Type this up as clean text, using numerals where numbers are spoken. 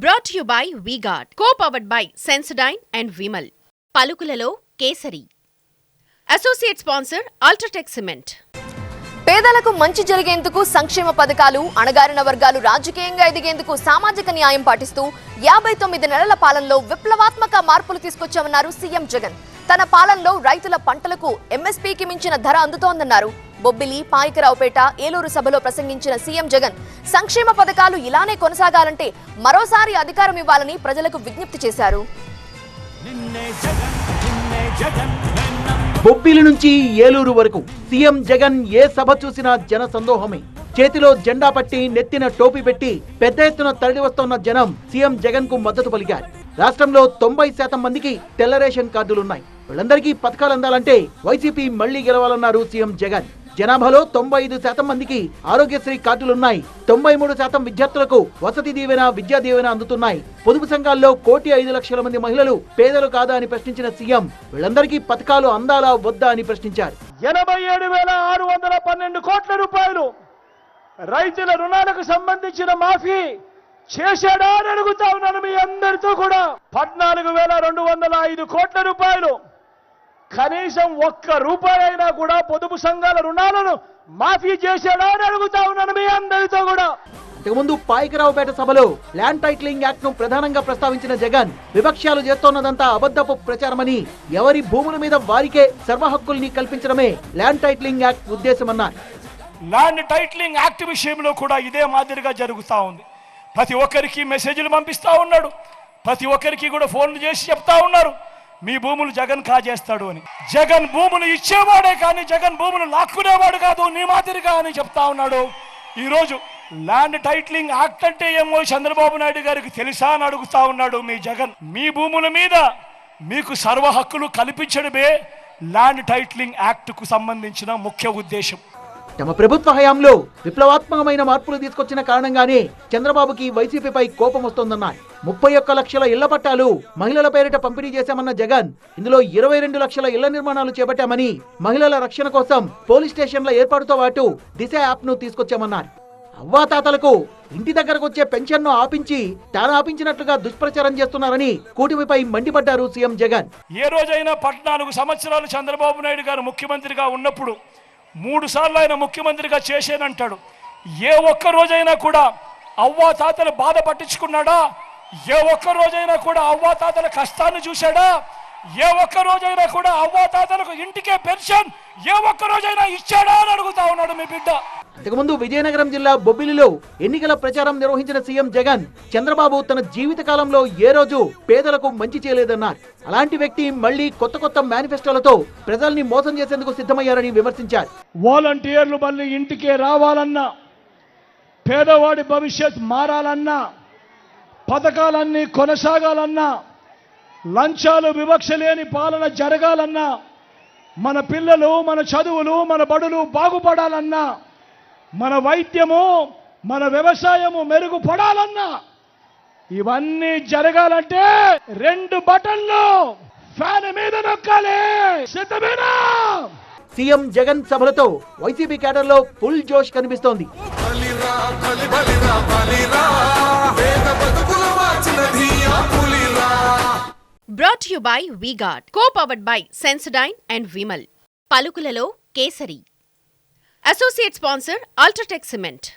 Brought to you by V-Guard, co-powered by Sensodyne and Vimal. పలుకులలో Kesari. Associate sponsor UltraTech cement. పేదలకు మంచి జరిగేందుకు సంక్షేమ పథకాలు, అణగారిన వర్గాలు రాజకీయంగా ఎదిగేందుకు సామాజిక న్యాయం పాటిస్తూ 59 నెలల పాలనలో విప్లవాత్మక మార్పులు తీసుకొచ్చామన్నారు సీఎం జగన్. తన పాలనలో రైతుల పంటలకు ఎంఎస్పీకి మించిన ధర అందుతోందన్నారు. బొబ్బిలి, పాయకరావుపేట, ఏలూరు సభలో ప్రసంగించిన సీఎం జగన్ సంక్షేమ పథకాలు ఇలానే కొనసాగాలంటే మరోసారి అధికారం ఇవ్వాలని ప్రజలకు విజ్ఞప్తి చేశారు. బొబ్బిలి నుంచి ఏలూరు వరకు సీఎం జగన్ ఏ సభ చూసినా జన సందోహమే. చేతిలో జెండా పట్టి, నెత్తిన టోపీ పెట్టి పెద్ద ఎత్తున తరలి వస్తున్న జనం సీఎం జగన్ కు మద్దతు పలికారు. రాష్ట్రంలో 90% మందికి తెల్ల రేషన్ కార్డులున్నాయి. వీళ్ళందరికీ పథకాలు అందాలంటే వైసీపీ మళ్లీ గెలవాలన్నారు సీఎం జగన్. జనాభాలో 95% మందికి ఆరోగ్యశ్రీ కార్డులున్నాయి. 93% విద్యార్థులకు వసతి దీవెన, విద్యా దీవెన అందుతున్నాయి. పొదుపు సంఘాల్లో 1,05,00,000 మంది మహిళలు పేదలు కాదా అని ప్రశ్నించిన సీఎం వీళ్ళందరికీ పథకాలు అందాలా వద్దా అని ప్రశ్నించారు. 87,612 కోట్ల రూపాయలు రైతుల రుణాలకు సంబంధించిన మాఫీ చేశాడా అని అడుగుతా ఉన్నాను మీ అందరితో కూడా. 14,205 కోట్ల రూపాయలు కనీసం ఒక్క రూపాయి అయినా కూడా పొదుపు సంఘాల రుణాలను మాఫీ చేశాడా అని అడుగుతా ఉన్నాను మీ అందరితో కూడా. ఇంతకుముందు పాయకరావుపేట సభలో ల్యాండ్ టైటిలింగ్ యాక్ట్ ను ప్రధానంగా ప్రస్తావించిన జగన్ విపక్షాలు చేస్తోన్నదంతా అబద్ధపు ప్రచారమని, ఎవరి భూముల మీద వారికే సర్వ హక్కుల్ని కల్పించడమే ల్యాండ్ టైటిలింగ్ యాక్ట్ ఉద్దేశమన్నారు. ల్యాండ్ టైటిలింగ్ యాక్ట్ విషయంలో కూడా ఇదే మాదిరిగా జరుగుతూ ఉంది. ప్రతి ఒక్కరికి మెసేజ్లు పంపిస్తా ఉన్నాడు. ప్రతి ఒక్కరికి కూడా ఫోన్లు చేసి చెప్తా ఉన్నారు మీ భూములు జగన్ కాజేస్తాడు అని. జగన్ భూములు ఇచ్చేవాడే కానీ జగన్ భూములు లాక్కునేవాడు కాదు నీ మాదిరిగా అని చెప్తా ఉన్నాడు. ఈరోజు ల్యాండ్ టైటిలింగ్ యాక్ట్ అంటే ఏమో చంద్రబాబు నాయుడు గారికి తెలుసా అని అడుగుతా ఉన్నాడు మీ జగన్. మీ భూముల మీద మీకు సర్వ హక్కులు కల్పించడమే ల్యాండ్ టైటిలింగ్ యాక్ట్ కు సంబంధించిన ముఖ్య ఉద్దేశం. తమ ప్రభుత్వ హయాంలో విప్లవాత్మకమైన మార్పులు తీసుకొచ్చిన కారణంగానే చంద్రబాబుకి వైసీపీపై కోపం వస్తోందన్నారు. 31 లక్షల ఇళ్ల పట్టాలు మహిళల పేరిట పంపిణీ చేశామన్న జగన్ ఇందులో 22 లక్షల ఇళ్ల నిర్మాణాలు చేపట్టామని, మహిళల రక్షణ కోసం పోలీస్ స్టేషన్ల ఏర్పాటుతో పాటు దిశ యాప్ ను తీసుకొచ్చామన్నారు. అవ్వాతాతలకు ఇంటి దగ్గరకు వచ్చే పెన్షన్ ను ఆపించి తాను ఆపించినట్లుగా దుష్ప్రచారం చేస్తున్నారని కూటమిపై మండిపడ్డారు సీఎం జగన్. ఏ రోజైనా 14 సంవత్సరాలు చంద్రబాబు నాయుడు గారు ముఖ్యమంత్రిగా ఉన్నప్పుడు 3 సార్లు ఆయన ముఖ్యమంత్రిగా చేసేనంటాడు. ఏ ఒక్క రోజైనా కూడా అవ్వా తాతలు బాధ పట్టించుకున్నాడా? ఏ ఒక్క రోజైనా కూడా అవ్వా తాతల కష్టాన్ని చూశాడా? ఏ ఒక్క రోజైనా కూడా అవ్వా తాతలకు ఇంటికే పెన్షన్ ఏ ఒక్క రోజైనా ఇచ్చాడా అని అడుగుతా ఉన్నాడు మీ బిడ్డ. అంతకుముందు విజయనగరం జిల్లా బొబ్బిలిలో ఎన్నికల ప్రచారం నిర్వహించిన సీఎం జగన్ చంద్రబాబు తన జీవిత కాలంలో ఏ రోజు పేదలకు మంచి చేయలేదన్నారు. అలాంటి వ్యక్తి మళ్లీ కొత్త మేనిఫెస్టోలతో ప్రజల్ని మోసం చేసేందుకు సిద్ధమయ్యారని విమర్శించారు. వాలంటీర్లు మళ్ళీ ఇంటికే రావాలన్నా, పేదవాడి భవిష్యత్ మారాలన్నా, పథకాలన్నీ కొనసాగాలన్నా, లంచాలు వివక్ష లేని పాలన జరగాలన్నా, మన పిల్లలు, మన చదువులు, మన బడులు బాగుపడాలన్నా, మన వైద్యము, మన వ్యవసాయము మెరుగుపడాలన్నా, ఇవన్నీ జరగాలంటే 2 బటన్లు ఫ్యాన్ మీద నొక్కాలి. సిద్ధమేనా? సీఎం జగన్ సభలతో వైసీపీ కేడర్ లో ఫుల్ జోష్ కనిపిస్తోంది. Brought to you by V-Guard, co-powered by Sensodyne and Vimal. పలుకులలో Kesari. Associate sponsor UltraTech cement.